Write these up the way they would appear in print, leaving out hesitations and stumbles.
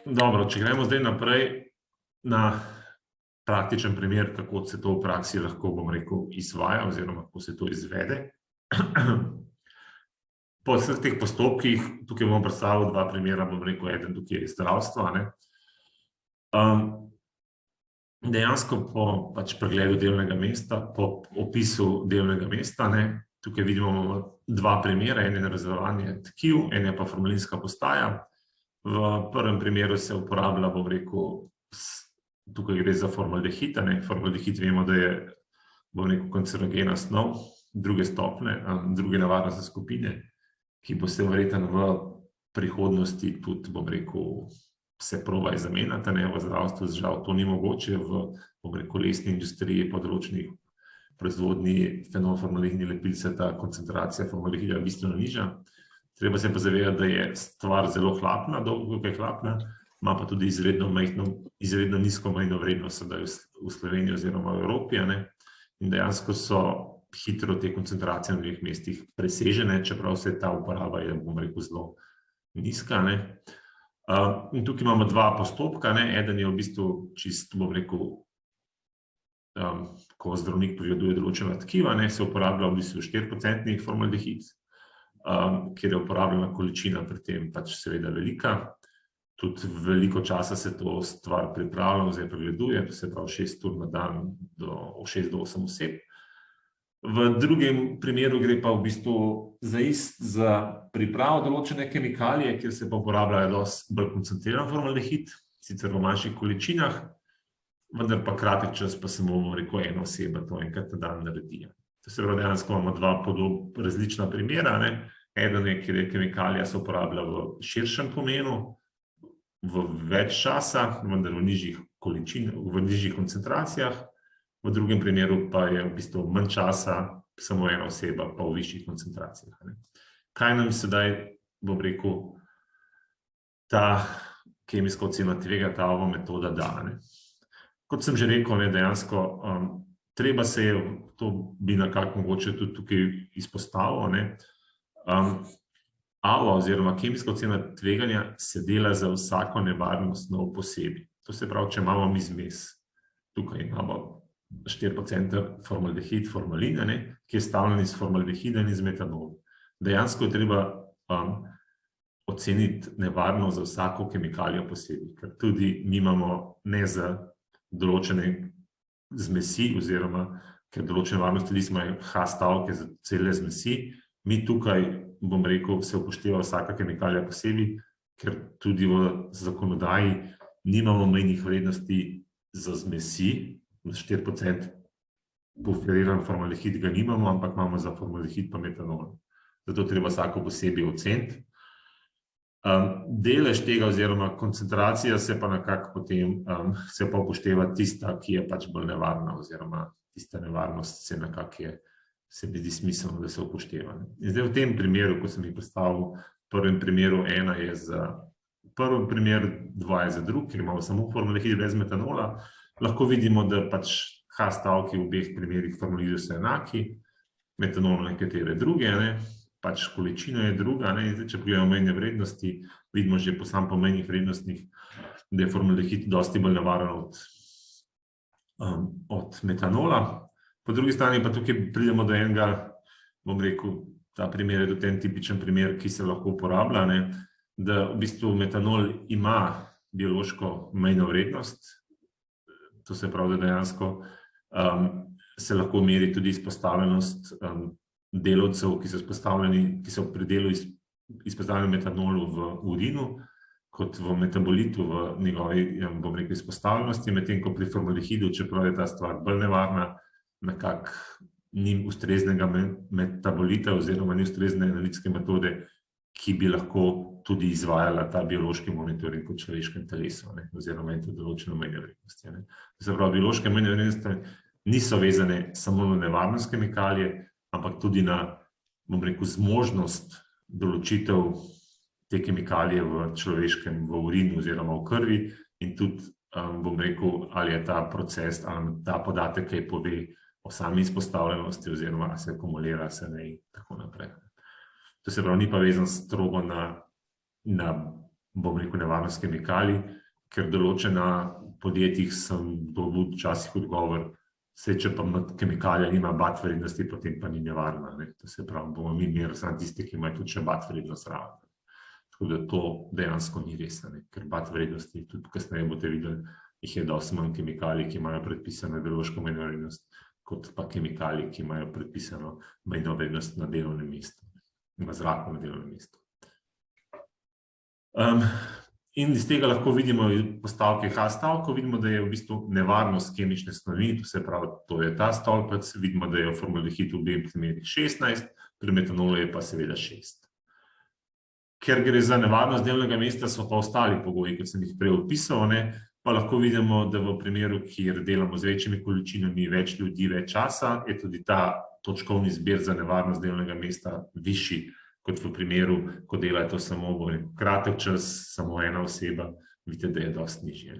Dobro, če gremo zdaj naprej na praktičen primer, kako se to v praksi lahko, bom rekel, izvaja oziroma kako se to izvede. Po vseh teh postopkih, tukaj bom predstavil dva primera, bom rekel, eden tukaj je zdravstva. Dejansko po pregledu delovnega mesta, po opisu delovnega mesta, tukaj vidimo dva primera, en je razdeljevanje tkiv, en je pa formalinska postaja. V prvem primeru se uporablja, bom rekel, tukaj gre za formaldehid. Formaldehid vemo, da je, bom rekel, kancerogena snov druge stopnje, druge nevarnostne skupine, ki bo se verjetno v prihodnosti tudi, bom rekel, se proba zamenjati, v zdravstvu žal to ni mogoče, v, bom rekel, lesni industriji, področnih proizvodnji fenolformaldehidu lepil se ta koncentracija formaldehida bistveno nižja. Treba se pa zavedati, da je stvar zelo hlapna, dolgo je hlapna, ima pa tudi izredno nizko mejno vrednost sedaj v Sloveniji oziroma v Evropi, in dejansko so hitro te koncentracije na dveh mestih presežene, čeprav se ta uporaba je, bom rekel, zelo nizka. In tukaj imamo dva postopka, eden je v bistvu čist, bom rekel, ko zdravnik pregleduje določena tkiva, se uporablja v bistvu 4% formaldehid, kjer je uporabljena količina pri tem seveda velika. Tudi veliko časa se to stvar pripravlja, zdaj pregleduje, to se pravi 6 ur na dan, 6 do 8 oseb. V drugem primeru gre pa v bistvu za pripravo določene kemikalije, kjer se pa uporabljajo dosti bolj koncentriran formaldehid, sicer v manjših količinah, vendar pa kratek čas pa samo, bom rekel, ena oseba to enkrat na dan naredi. To se pravi, dejansko imamo dva različna primera. Eden je, kjer kemikalija se uporablja v širšem pomenu, v več časa, vendar v nižjih količinah, v nižjih koncentracijah. V drugem primeru pa je v bistvu manj časa, samo ena oseba, pa v višjih koncentracijah. Kaj nam sedaj, bom rekel, ta kemijska ocena tveganja, ta metoda da? Kot sem že rekel, dejansko treba se je, to bi nekako mogoče tudi tukaj izpostavil, AVO oziroma kemijska ocena tveganja se dela za vsako nevarno snov posebej. To se pravi, če imamo mi zmes, tukaj imamo 4% formaldehid, formalin, ki je sestavljen iz formaldehida in iz metanola. Dejansko je treba oceniti nevarnost za vsako kemikalijo posebej, ker tudi mi imamo ne za določene zmesi oziroma, ker določene varnosti tudi imajo H stavke za cele zmesi, mi tukaj, bom rekel, se upošteva vsaka kemikalija posebej, ker tudi v zakonodaji nimamo mejnih vrednosti za zmesi, 4% buferiran formaldehid ga nimamo, ampak imamo za formaldehid pa metanol. Zato treba vsako posebej oceniti. Delež tega oziroma koncentracija se pa nekako potem se pa upošteva tista, ki je pač bolj nevarna oziroma tista nevarnost se nekako se mi zdi smiselno, da se upošteva. In zdaj v tem primeru, ko sem jih predstavil, v prvem primeru ena je za prvi primer, dva je za drug, ker imamo samo formaldehid brez metanola, lahko vidimo, da pač H stavki v obeh primerih formaldehidov so enaki, metanol nekatere druge, pač količina je druga, zdaj, če pogledamo mejne vrednosti, vidimo že po mejnih vrednostih, da je formaldehid dosti bolj nevaren od metanola. Po drugi strani pa tukaj pridemo do enega, bom rekel, ta primer je tudi en tipičen primer, ki se lahko uporablja, da v bistvu metanol ima biološko mejno vrednost, to se pravi, da dejansko se lahko meri tudi izpostavljenost delavcev, ki so pri delu izpostavljeni metanolu v urinu, kot v metabolitu v njegovi, bom rekel, izpostavljenosti, medtem ko pri formaldehidu, čeprav je ta stvar bolj nevarna, nekako ni ustreznega metabolita oziroma ni ustrezne analitske metode, ki bi lahko tudi izvajala ta biološki monitoring v človeškem telesu oziroma tudi določene mejne vrednosti. Se pravi, biološke mejne vrednosti niso vezane samo na nevarnost kemikalije, ampak tudi na, bom rekel, zmožnost določitev te kemikalije v človeškem, v urinu oziroma v krvi in tudi, bom rekel, ali je ta proces, ali ta podatek, kaj pove o sami izpostavljenosti oziroma se akumulira, se ne in tako naprej. To se pravi, ni pa vezan strogo na bom rekel, nevarnost kemikalij, ker določena podjetjih sem dobil včasih odgovor, če pa kemikalija nima bat vrednosti, potem pa ni nevarna. To se pravi, bomo mi imeli samo tisti, ki imajo tudi še bat vrednost zraven. Tako da to dejansko ni res, ker bat vrednosti, tudi kasneje boste videli, jih je dosti manj kemikalij, ki imajo predpisano biološko mejno vrednost, kot pa kemikalij, ki imajo predpisano mejno vrednost na delovnem mestu, na zraku na delovnem mestu. In iz tega lahko vidimo postavke H-stavko, vidimo, da je v bistvu nevarnost kemične snovi, to se pravi, to je ta stolpec, vidimo, da je formaldehid v obeh primerih 16, pri metanolu je pa seveda 6. Ker gre za nevarnost delovnega mesta, so pa ostali pogoji, kot sem jih prej opisal, pa lahko vidimo, da v primeru, kjer delamo z večjimi količinami, več ljudi, več časa, je tudi ta točkovni zbir za nevarnost delovnega mesta višji, kot v primeru, ko dela to samo kratek čas, samo ena oseba, vidite, da je dosti nižje.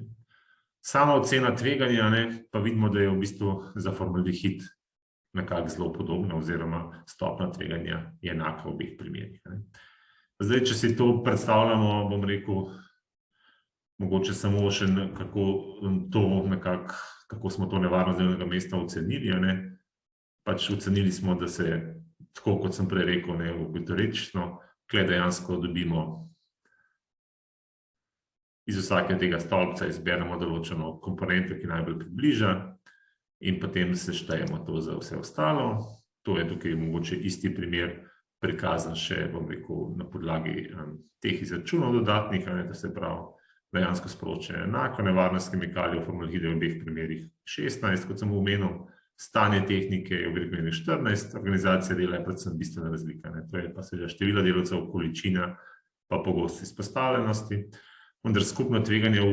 Sama ocena tveganja, pa vidimo, da je v bistvu za formaldehid nekako zelo podobna, oziroma stopnja tveganja je enaka v obeh primerih. Zdaj, če si to predstavljamo, bom rekel, mogoče samo še kako smo to nevarnost delovnega mesta ocenili. Pač ocenili smo, da se, tako kot sem prej rekel, teoretično, tukaj dejansko dobimo iz vsakega tega stolpca izberemo določeno komponento, ki najbolj približa, in potem seštejemo to za vse ostalo. To je tukaj mogoče isti primer prikazan še, bom rekel, na podlagi teh izračunov dodatnih, to se pravi, dejansko sporočajo enako, nevarnost kemikalij v formaldehida v obeh primerih 16, kot sem omenil, stanje tehnike je v obeh primerih 14, organizacija dela je predvsem bistvena razlika. To je pa seveda število delavcev, količina, pa pogostost izpostavljenosti. Vendar skupno tveganje v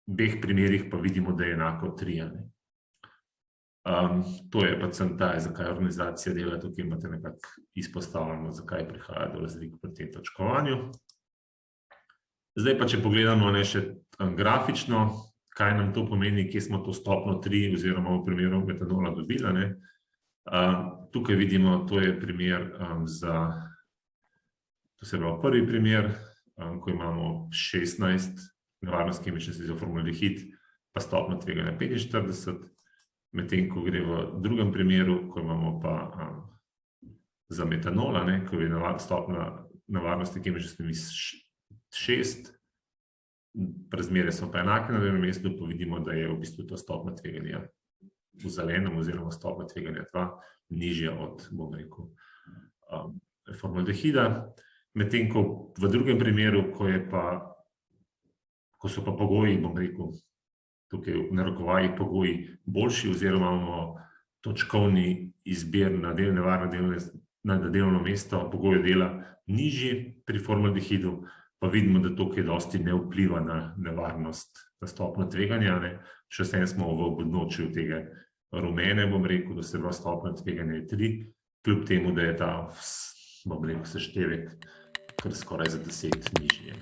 obeh primerih pa vidimo, da je enako 3. To je predvsem ta, zakaj organizacija dela, tukaj imate nekako izpostavljeno, zakaj prihaja do razlik pri tem točkovanju. Zdaj pa, če pogledamo še grafično, kaj nam to pomeni, kje smo to stopnjo 3 oziroma v primeru metanola dobili. Tukaj vidimo, to je primer to se pravi prvi primer, ko imamo 16 nevarnost kemične snovi za formaldehid, pa stopnjo tveganja 45, medtem ko gre v drugem primeru, ko imamo pa za metanola, ko je stopnja nevarnosti kemične snovi 6, razmere so pa enake na delovnem mestu, pa vidimo, da je v bistvu to stopnja tveganja v zelenem oziroma stopnja tveganja 2 nižja od, bom rekel, formaldehida. Medtem ko v drugem primeru, ko so pa pogoji, bom rekel, tukaj v narekovajih pogoji boljši oziroma imamo točkovni izbir na delovno mesto, pogoje dela nižji pri formaldehidu, pa vidimo, da tukaj dosti ne vpliva na nevarnost, na stopnjo tveganja. Še vsem smo v območju tega rumene, bom rekel, da se bo stopnja tveganja 3, kljub temu, da je ta, bom rekel, seštevek kar skoraj za 10 nižji.